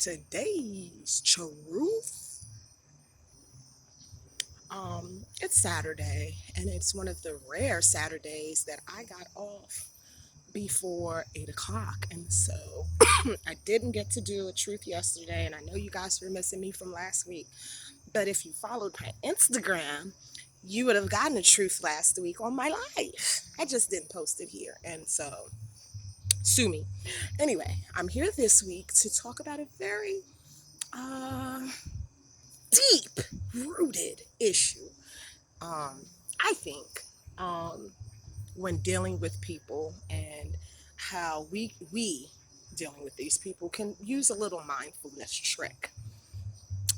Today's truth. It's Saturday, and it's one of the rare Saturdays that I got off before 8 o'clock. And so I didn't get to do a truth yesterday, and I know you guys were missing me from last week. But if you followed my Instagram, you would have gotten a truth last week on my life. I just didn't post it here. And so sue me. Anyway, I'm here this week to talk about a very uh, deep rooted issue. Um, I think um, when dealing with people and how we dealing with these people can use a little mindfulness trick.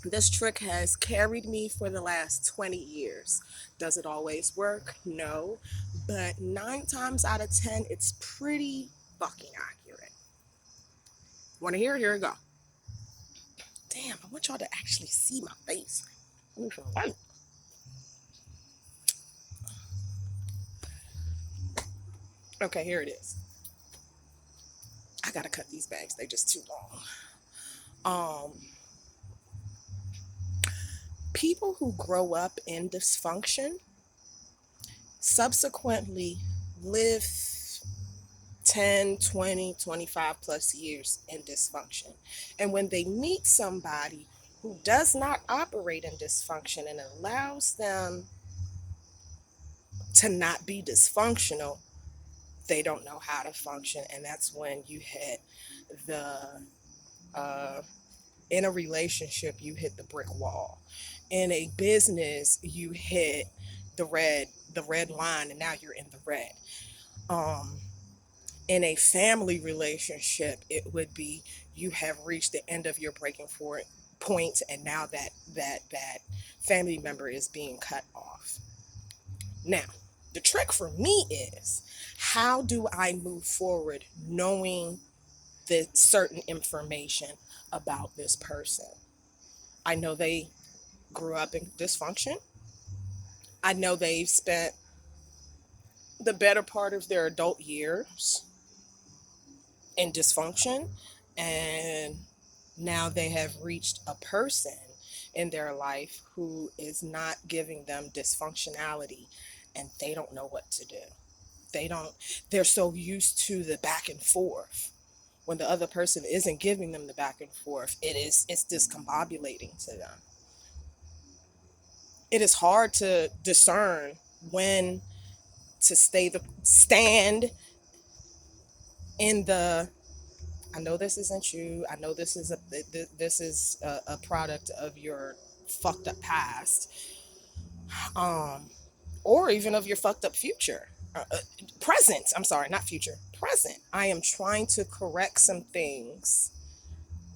This trick has carried me for the last 20 years. Does it always work? No. But 9 times out of 10, it's pretty fucking accurate. Want to hear it? Here we go. Damn, I want y'all to actually see my face. Let me feel right. Okay, here it is. I gotta cut these bags. They're just too long. People who grow up in dysfunction subsequently live 10, 20, 25 plus years in dysfunction. And when they meet somebody who does not operate in dysfunction and allows them to not be dysfunctional, they don't know how to function. And that's when you hit the uh, in a relationship, you hit the brick wall. In a business, you hit the red line, and now you're in the red. Um, in a family relationship, it would be you have reached the end of your breaking point, and now that family member is being cut off. Now, the trick for me is, how do I move forward knowing the certain information about this person? I know they grew up in dysfunction. I know they've spent the better part of their adult years in dysfunction, and now they have reached a person in their life who is not giving them dysfunctionality, and they don't know what to do. They don't, they're so used to the back and forth. When the other person isn't giving them the back and forth, it's discombobulating to them. It is hard to discern when to stand in the, I know this isn't you, I know this is a product of your fucked up past, um or even of your fucked up future, present. I'm sorry, not future, present. I am trying to correct some things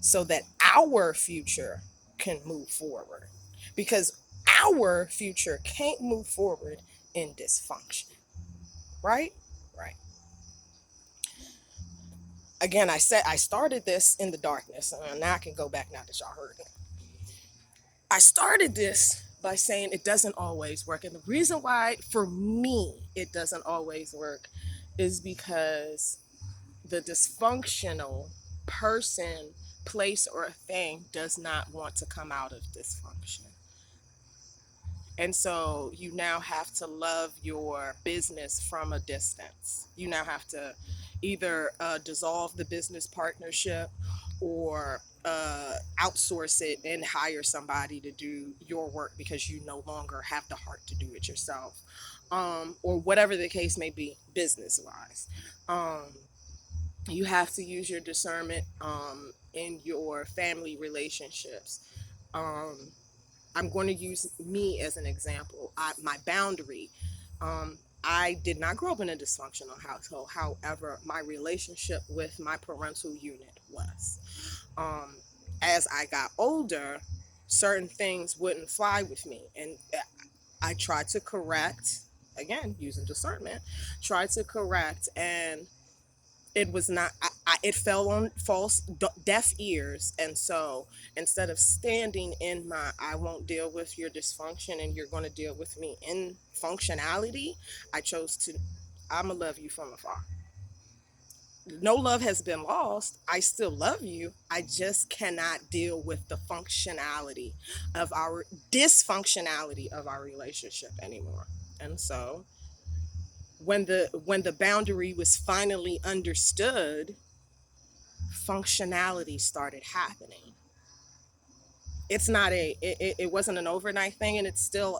so that our future can move forward, because our future can't move forward in dysfunction. Right. Right. Again, I said I started this in the darkness, and now I can go back now that y'all heard it. I started this by saying it doesn't always work. And the reason why, for me, it doesn't always work is because the dysfunctional person, place, or thing does not want to come out of dysfunction. And so you now have to love your business from a distance. You now have to either dissolve the business partnership, or outsource it and hire somebody to do your work because you no longer have the heart to do it yourself, or whatever the case may be, business wise. Um, you have to use your discernment in your family relationships. Um, I'm going to use me as an example. My boundary. I did not grow up in a dysfunctional household. However, my relationship with my parental unit was. Um, as I got older, certain things wouldn't fly with me, and I tried to correct. Again, using discernment, tried to correct, and it was not, it fell on deaf ears. And so instead of standing in my, I won't deal with your dysfunction and you're going to deal with me in functionality, I chose to, I'm gonna love you from afar. no love has been lost. I still love you. I just cannot deal with the functionality of our dysfunctionality of our relationship anymore. And so when the boundary was finally understood, functionality started happening. It's not it wasn't an overnight thing, and it's still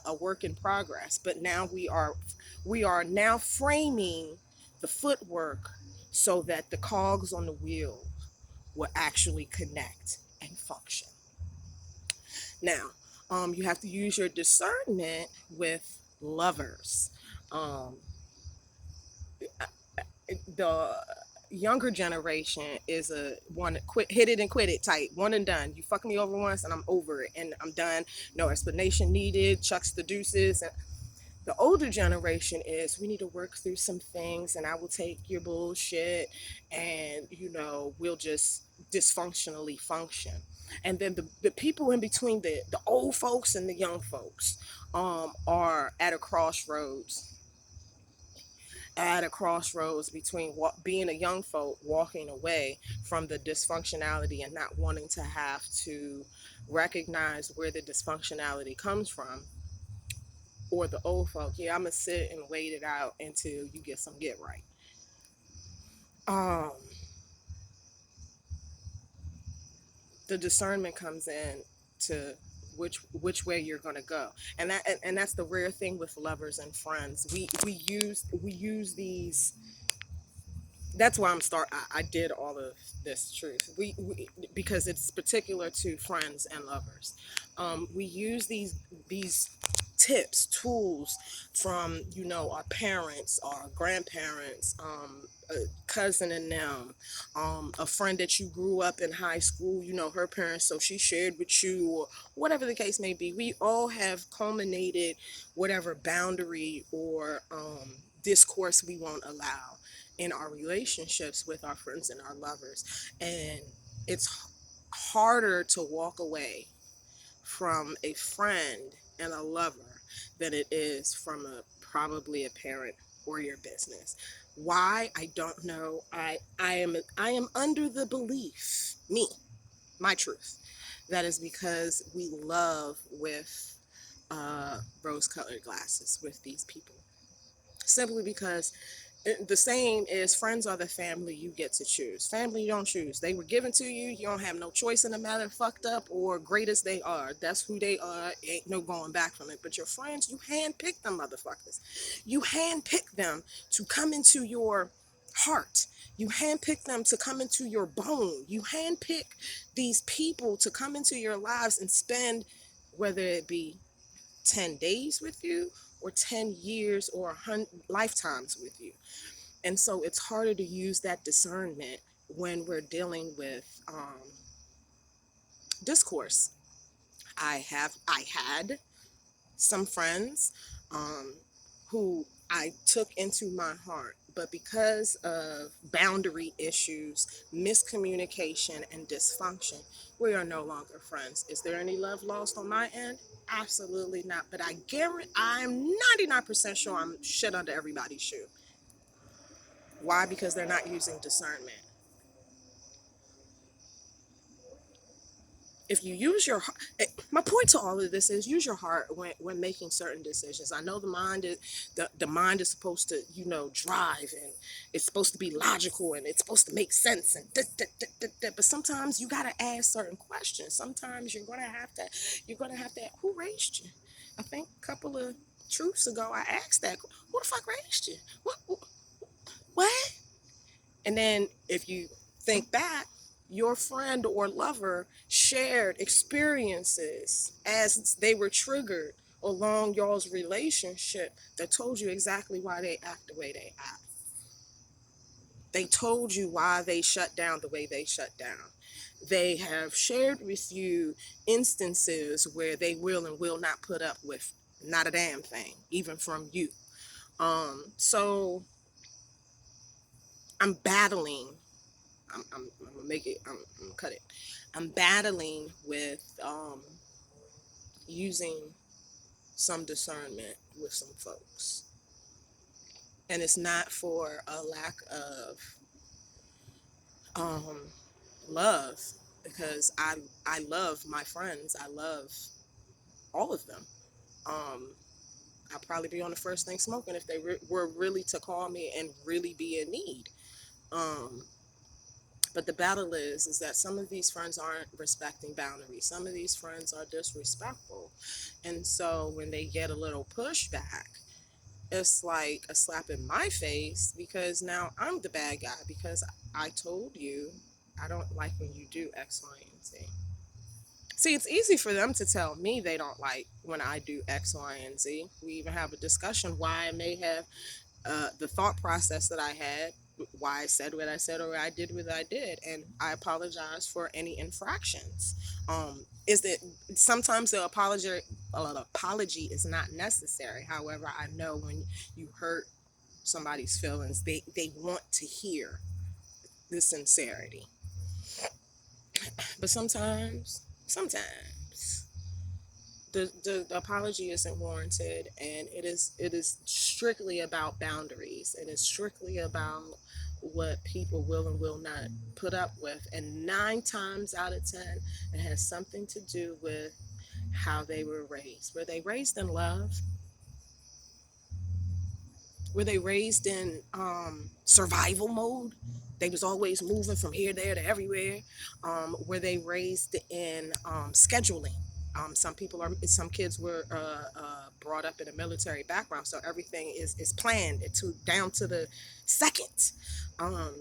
a work in progress, but now we are now framing the footwork so that the cogs on the wheel will actually connect and function. Now, you have to use your discernment with lovers. um, the younger generation is a one quit hit it and quit it type, one and done. You fuck me over once and I'm over it and I'm done. No explanation needed. Chucks the deuces. And the older generation is, we need to work through some things and I will take your bullshit, and we'll just dysfunctionally function. And then the people in between, the old folks and the young folks, are at a crossroads between being a young folk walking away from the dysfunctionality and not wanting to have to recognize where the dysfunctionality comes from, or the old folk, yeah, I'm gonna sit and wait it out until you get some get right. um the discernment comes in to which way you're going to go, and that's the rare thing with lovers and friends. We use these. That's why I did all of this truth. Because it's particular to friends and lovers. We use these tips, tools from our parents, our grandparents, a cousin and them, a friend that you grew up in high school. Her parents, so she shared with you, or whatever the case may be. We all have culminated whatever boundary or discourse we won't allow in our relationships with our friends and our lovers. And it's harder to walk away from a friend and a lover than it is from probably a parent or your business. Why? I don't know. I am under the belief, my truth, that is because we love with rose colored glasses with these people, simply because the saying is, friends are the family you get to choose. Family you don't choose. They were given to you. You don't have no choice in the matter, fucked up or great as they are. That's who they are. Ain't no going back from it. But your friends, you handpick them motherfuckers. You handpick them to come into your heart. You handpick them to come into your bone. You handpick these people to come into your lives and spend, whether it be 10 days with you or 10 years or lifetimes with you. And so it's harder to use that discernment when we're dealing with discourse. I had some friends um, who I took into my heart, but because of boundary issues, miscommunication, and dysfunction, we are no longer friends. Is there any love lost on my end? Absolutely not. But I'm 99% sure I'm shit under everybody's shoe. Why? Because they're not using discernment. If you use your heart, my point to all of this is, use your heart when making certain decisions. I know the mind is supposed to drive, and it's supposed to be logical, and it's supposed to make sense, and but sometimes you got to ask certain questions. Sometimes you're gonna have to who raised you. I think a couple of truths ago I asked that, who the fuck raised you? What? And then if you think back, your friend or lover shared experiences as they were triggered along y'all's relationship that told you exactly why they act the way they act. They told you why they shut down the way they shut down. They have shared with you instances where they will and will not put up with not a damn thing, even from you. So I'm battling. I'm gonna make it. I'm gonna cut it. I'm battling with using some discernment with some folks, and it's not for a lack of Um, love, because I love my friends. I love all of them. Um, I'd probably be on the first thing smoking if they were really to call me and really be in need. Um, but the battle is that some of these friends aren't respecting boundaries. Some of these friends are disrespectful, and so when they get a little pushback, it's like a slap in my face because now I'm the bad guy because I told you I don't like when you do X, Y, and Z. See, it's easy for them to tell me they don't like when I do X, Y, and Z. We even have a discussion why I may have the thought process that I had, why I said what I said or I did what I did, and I apologize for any infractions. Is that sometimes the apology is not necessary. However, I know when you hurt somebody's feelings, they want to hear the sincerity. But sometimes the apology isn't warranted, and it is strictly about boundaries. It is strictly about what people will and will not put up with, and 9 times out of 10 it has something to do with how they were raised. Were they raised in love? Were they raised in survival mode? They was always moving from here, there to everywhere. Were they raised in scheduling? Some kids were brought up in a military background, so everything is planned to down to the second. Um,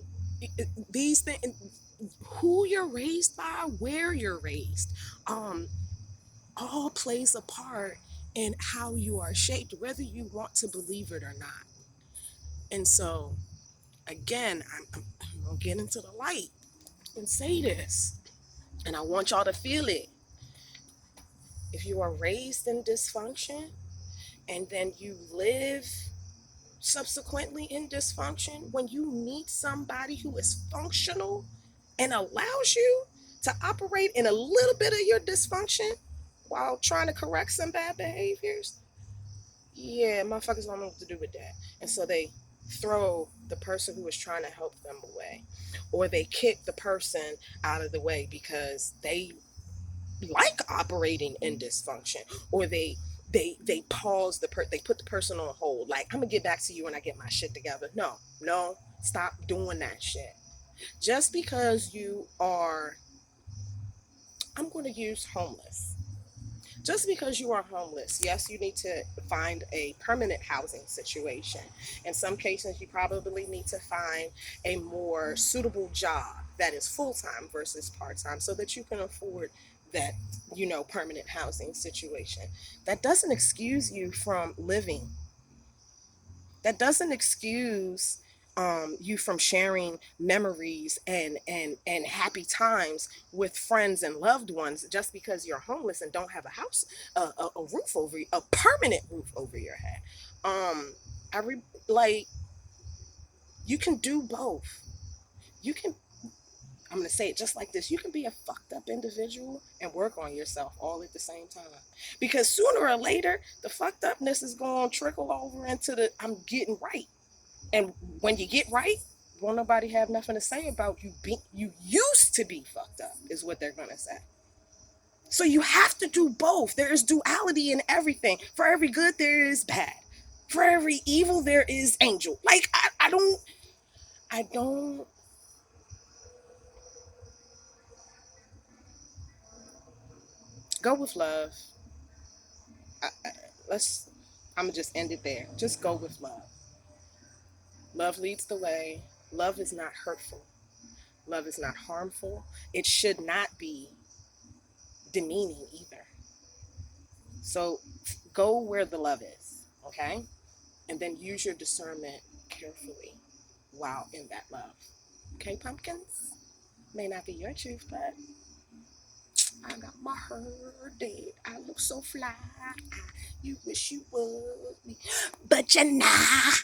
these things, who you're raised by, where you're raised, um, all plays a part in how you are shaped, whether you want to believe it or not. And so, again, I'm going to get into the light and say this, and I want y'all to feel it. If you are raised in dysfunction and then you live subsequently in dysfunction, when you meet somebody who is functional and allows you to operate in a little bit of your dysfunction while trying to correct some bad behaviors, yeah, motherfuckers don't know what to do with that. And so they throw the person who is trying to help them away, or they kick the person out of the way because they like operating in dysfunction, or they pause they put the person on hold, like, I'm gonna get back to you when I get my shit together. No, no, stop doing that shit. Just because you are, I'm going to use homeless. Just because you are homeless, yes, you need to find a permanent housing situation. In some cases, you probably need to find a more suitable job that is full-time versus part-time so that you can afford that, permanent housing situation. That doesn't excuse you from living. That doesn't excuse you from sharing memories and happy times with friends and loved ones just because you're homeless and don't have a house, a roof over you, a permanent roof over your head. Every like you can do both. You can. I'm gonna say it just like this: you can be a fucked up individual and work on yourself all at the same time. Because sooner or later, the fucked upness is gonna trickle over into the I'm getting right. And when you get right, won't nobody have nothing to say about you being, you used to be fucked up, is what they're gonna say. So you have to do both. There is duality in everything. For every good, there is bad. For every evil, there is angel. Like I don't go with love. I, let's. I'm gonna just end it there. Just go with love. Love leads the way. Love is not hurtful. Love is not harmful. It should not be demeaning either. So go where the love is, okay? And then use your discernment carefully while in that love. Okay, pumpkins? May not be your truth, but I got my hair did. I look so fly. You wish you would me, but you're not.